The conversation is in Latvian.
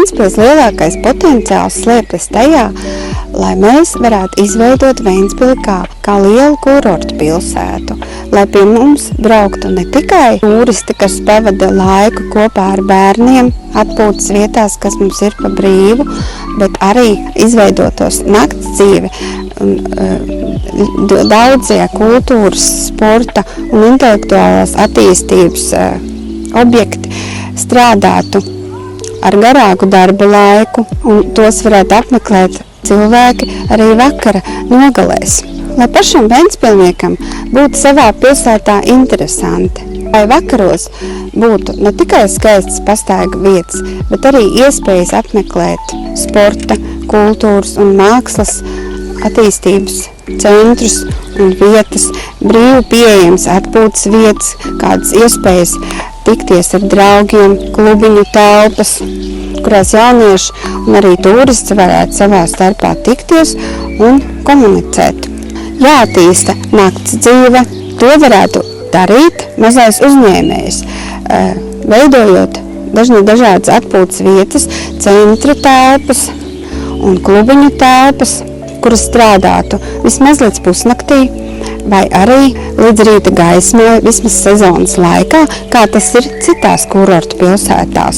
Ventspils lielākais potenciāls slēpjas tajā, lai mēs varētu izveidot Ventspili kā lielu kurortu pilsētu, lai pie mums brauktu ne tikai turisti, kas pavada laiku kopā ar bērniem, atpūtas vietās, kas mums ir pa brīvu, bet arī izveidotos nakts dzīve, daudzie kultūras, sporta un intelektuālās attīstības objekti strādātu ar garāku darba laiku, un tos varētu apmeklēt cilvēki arī vakara nogalēs. Lai pašam ventspilniekam būtu savā pilsētā interesanti, lai vakaros būtu ne tikai skaistas pastaigu vietas, bet arī iespējas apmeklēt sporta, kultūras un mākslas attīstības centrus un vietas, brīvi pieejams atpūtas vietas, kādas iespējas tikties ar draugiem, klubiņu telpas, kurās jaunieši un arī turisti varētu savā starpā tikties un komunicēt. Jāattīsta nakts dzīve, to varētu darīt mazais uzņēmējs, veidojot dažādas atpūtas vietas, centra telpas un klubiņu telpas, kuras strādātu vismaz līdz pusnaktī, vai arī līdz rīta gaismai vismaz sezonas laikā, kā tas ir citās kurortu pilsētās.